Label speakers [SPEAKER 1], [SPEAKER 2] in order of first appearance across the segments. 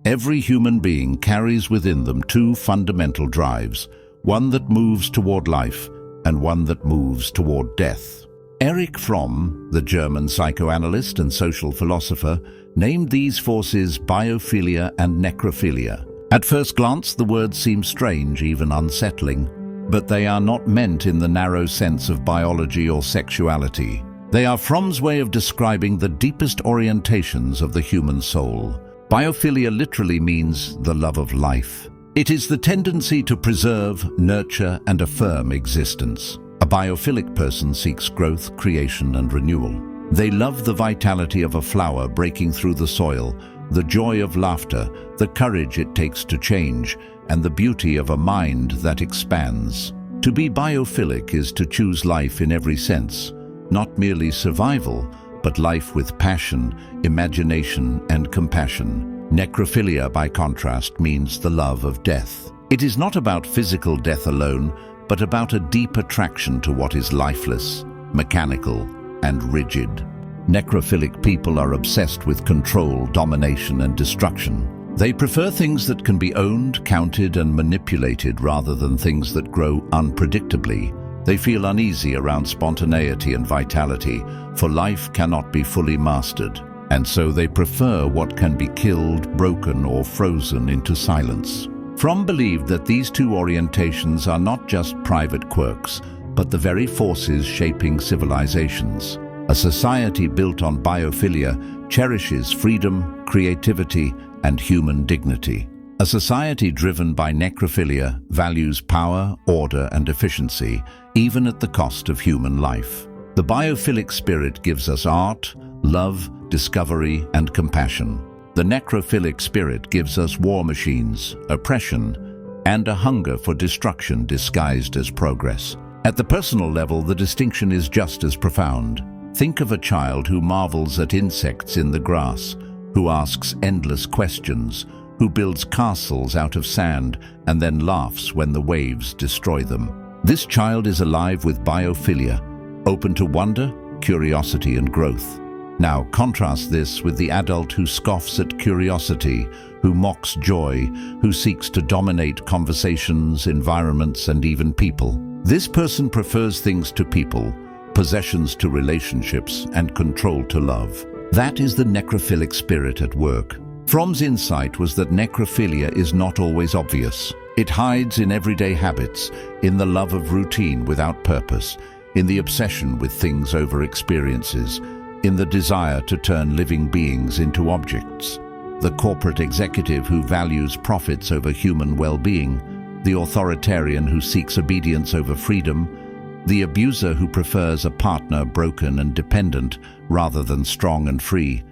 [SPEAKER 1] Every human being carries within them two fundamental drives, one that moves toward life and one that moves toward death. Erich Fromm, the German psychoanalyst and social philosopher, named these forces biophilia and necrophilia. At first glance, the words seem strange, even unsettling, but they are not meant in the narrow sense of biology or sexuality. They are Fromm's way of describing the deepest orientations of the human soul. Biophilia literally means the love of life. It is the tendency to preserve, nurture, and affirm existence. A biophilic person seeks growth, creation, and renewal. They love the vitality of a flower breaking through the soil, the joy of laughter, the courage it takes to change, and the beauty of a mind that expands. To be biophilic is to choose life in every sense, not merely survival, but life with passion, imagination, and compassion. Necrophilia, by contrast, means the love of death. It is not about physical death alone, but about a deep attraction to what is lifeless, mechanical, and rigid. Necrophilic people are obsessed with control, domination, and destruction. They prefer things that can be owned, counted, and manipulated rather than things that grow unpredictably. They feel uneasy around spontaneity and vitality, for life cannot be fully mastered, and so they prefer what can be killed, broken, or frozen into silence. Fromm believed that these two orientations are not just private quirks, but the very forces shaping civilizations. A society built on biophilia cherishes freedom, creativity, and human dignity. A society driven by necrophilia values power, order, and efficiency, even at the cost of human life. The biophilic spirit gives us art, love, discovery, and compassion. The necrophilic spirit gives us war machines, oppression, and a hunger for destruction disguised as progress. At the personal level, the distinction is just as profound. Think of a child who marvels at insects in the grass, who asks endless questions, who builds castles out of sand and then laughs when the waves destroy them. This child is alive with biophilia, open to wonder, curiosity, and growth. Now contrast this with the adult who scoffs at curiosity, who mocks joy, who seeks to dominate conversations, environments, and even people. This person prefers things to people, possessions to relationships, and control to love. That is the necrophilic spirit at work. Fromm's insight was that necrophilia is not always obvious. It hides in everyday habits, in the love of routine without purpose, in the obsession with things over experiences, in the desire to turn living beings into objects. The corporate executive who values profits over human well-being, the authoritarian who seeks obedience over freedom, the abuser who prefers a partner broken and dependent rather than strong and free.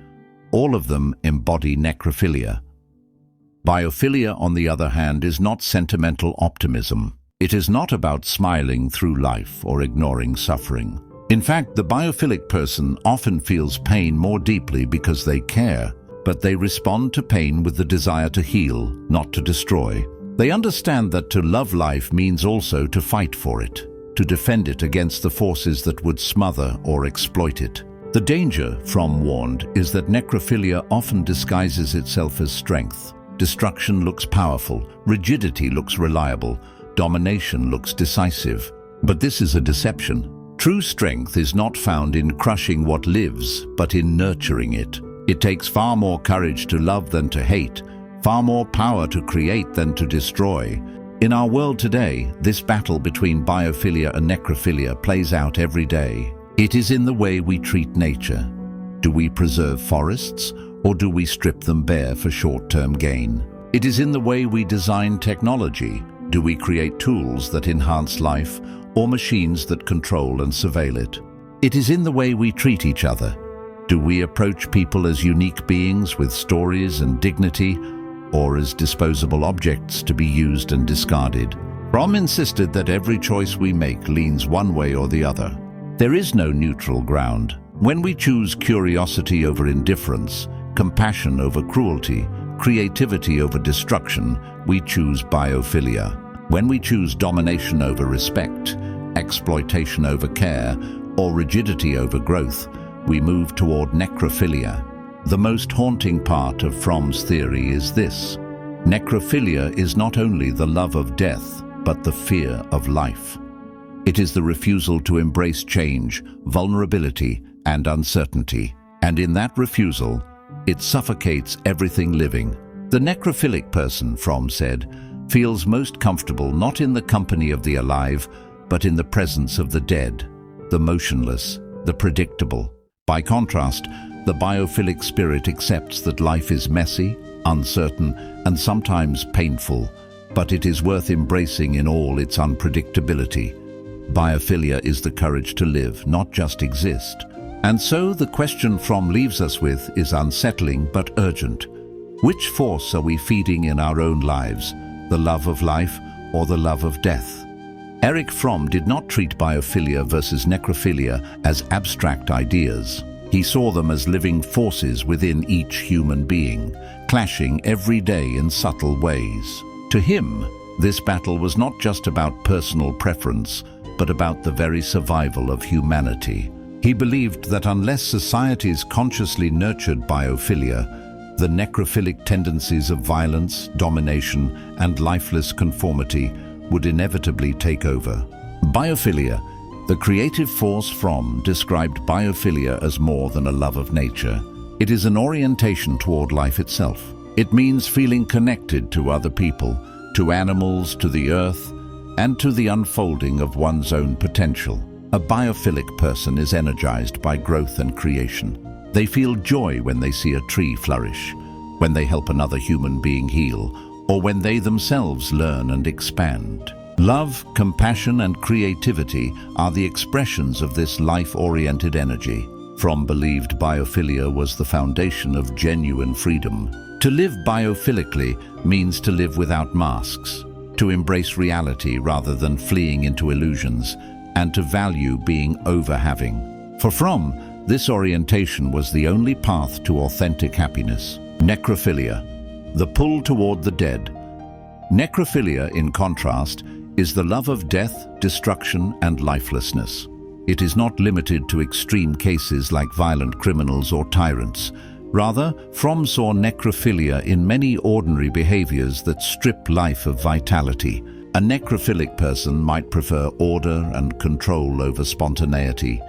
[SPEAKER 1] All of them embody necrophilia. Biophilia, on the other hand, is not sentimental optimism. It is not about smiling through life or ignoring suffering. In fact, the biophilic person often feels pain more deeply because they care, but they respond to pain with the desire to heal, not to destroy. They understand that to love life means also to fight for it, to defend it against the forces that would smother or exploit it. The danger, Fromm warned, is that necrophilia often disguises itself as strength. Destruction looks powerful, rigidity looks reliable, domination looks decisive. But this is a deception. True strength is not found in crushing what lives, but in nurturing it. It takes far more courage to love than to hate, far more power to create than to destroy. In our world today, this battle between biophilia and necrophilia plays out every day. It is in the way we treat nature. Do we preserve forests, or do we strip them bare for short-term gain? It is in the way we design technology. Do we create tools that enhance life, or machines that control and surveil it? It is in the way we treat each other. Do we approach people as unique beings with stories and dignity, or as disposable objects to be used and discarded? Fromm insisted that every choice we make leans one way or the other. There is no neutral ground. When we choose curiosity over indifference, compassion over cruelty, creativity over destruction, we choose biophilia. When we choose domination over respect, exploitation over care, or rigidity over growth, we move toward necrophilia. The most haunting part of Fromm's theory is this: necrophilia is not only the love of death, but the fear of life. It is the refusal to embrace change, vulnerability, and uncertainty. And in that refusal, it suffocates everything living. The necrophilic person, Fromm said, feels most comfortable not in the company of the alive, but in the presence of the dead, the motionless, the predictable. By contrast, the biophilic spirit accepts that life is messy, uncertain, and sometimes painful, but it is worth embracing in all its unpredictability. Biophilia is the courage to live, not just exist. And so the question Fromm leaves us with is unsettling but urgent. Which force are we feeding in our own lives, the love of life or the love of death? Erich Fromm did not treat biophilia versus necrophilia as abstract ideas. He saw them as living forces within each human being, clashing every day in subtle ways. To him, this battle was not just about personal preference, but about the very survival of humanity. He believed that unless societies consciously nurtured biophilia, the necrophilic tendencies of violence, domination, and lifeless conformity would inevitably take over. Biophilia, the creative force. Fromm described biophilia as more than a love of nature. It is an orientation toward life itself. It means feeling connected to other people, to animals, to the earth, and to the unfolding of one's own potential. A biophilic person is energized by growth and creation. They feel joy when they see a tree flourish, when they help another human being heal, or when they themselves learn and expand. Love, compassion, and creativity are the expressions of this life-oriented energy. Fromm believed biophilia was the foundation of genuine freedom. To live biophilically means to live without masks, to embrace reality rather than fleeing into illusions, and to value being over having. For Fromm, this orientation was the only path to authentic happiness. Necrophilia, the pull toward the dead. Necrophilia, in contrast, is the love of death, destruction, and lifelessness. It is not limited to extreme cases like violent criminals or tyrants. Rather, Fromm saw necrophilia in many ordinary behaviors that strip life of vitality. A necrophilic person might prefer order and control over spontaneity,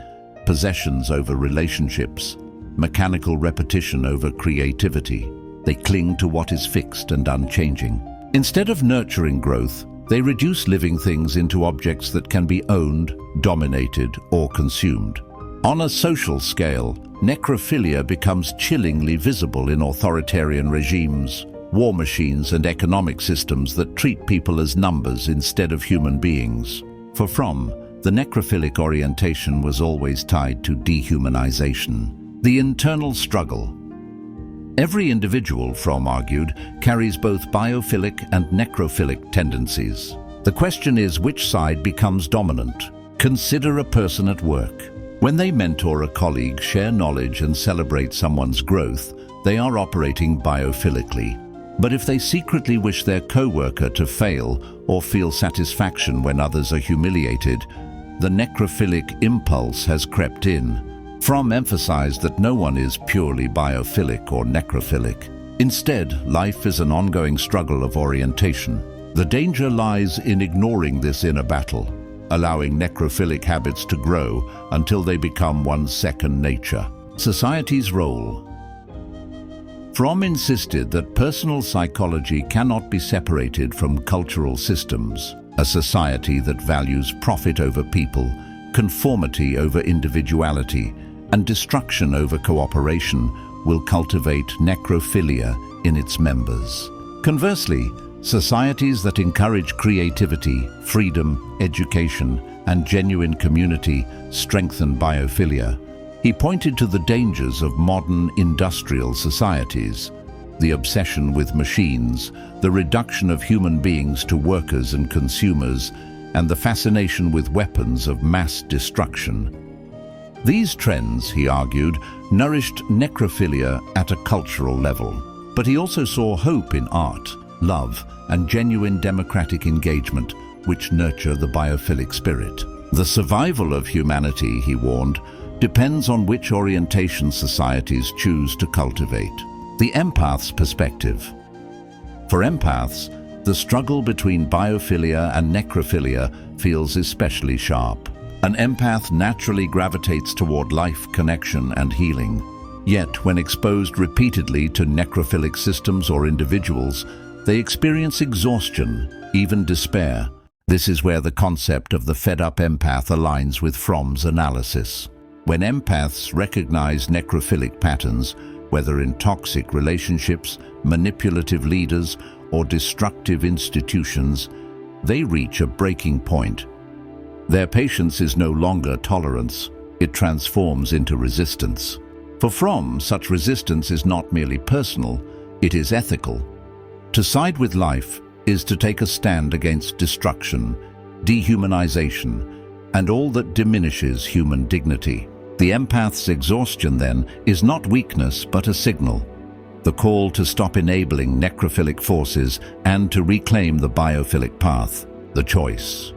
[SPEAKER 1] possessions over relationships, mechanical repetition over creativity. They cling to what is fixed and unchanging. Instead of nurturing growth, they reduce living things into objects that can be owned, dominated, or consumed. On a social scale, necrophilia becomes chillingly visible in authoritarian regimes, war machines, and economic systems that treat people as numbers instead of human beings. For Fromm, the necrophilic orientation was always tied to dehumanization, the internal struggle. Every individual, Fromm argued, carries both biophilic and necrophilic tendencies. The question is which side becomes dominant. Consider a person at work. When they mentor a colleague, share knowledge, and celebrate someone's growth, they are operating biophilically. But if they secretly wish their co-worker to fail or feel satisfaction when others are humiliated, the necrophilic impulse has crept in. Fromm emphasized that no one is purely biophilic or necrophilic. Instead, life is an ongoing struggle of orientation. The danger lies in ignoring this inner battle, allowing necrophilic habits to grow until they become one's second nature. Society's role. Fromm insisted that personal psychology cannot be separated from cultural systems. A society that values profit over people, conformity over individuality, and destruction over cooperation will cultivate necrophilia in its members. Conversely, societies that encourage creativity, freedom, education, and genuine community strengthen biophilia. He pointed to the dangers of modern industrial societies, the obsession with machines, the reduction of human beings to workers and consumers, and the fascination with weapons of mass destruction. These trends, he argued, nourished necrophilia at a cultural level. But he also saw hope in art, love, and genuine democratic engagement, which nurture the biophilic spirit. The survival of humanity, he warned, depends on which orientation societies choose to cultivate. The empath's perspective. For empaths, the struggle between biophilia and necrophilia feels especially sharp. An empath naturally gravitates toward life, connection, and healing. Yet, when exposed repeatedly to necrophilic systems or individuals, they experience exhaustion, even despair. This is where the concept of the fed-up empath aligns with Fromm's analysis. When empaths recognize necrophilic patterns, whether in toxic relationships, manipulative leaders, or destructive institutions, they reach a breaking point. Their patience is no longer tolerance, it transforms into resistance. For Fromm, such resistance is not merely personal, it is ethical. To side with life is to take a stand against destruction, dehumanization, and all that diminishes human dignity. The empath's exhaustion, then, is not weakness but a signal. The call to stop enabling necrophilic forces and to reclaim the biophilic path, the choice.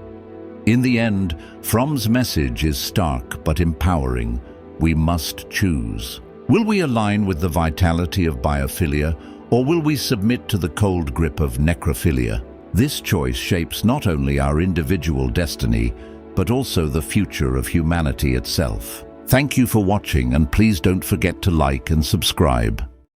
[SPEAKER 1] In the end, Fromm's message is stark but empowering. We must choose. Will we align with the vitality of biophilia, or will we submit to the cold grip of necrophilia? This choice shapes not only our individual destiny, but also the future of humanity itself. Thank you for watching, and please don't forget to like and subscribe.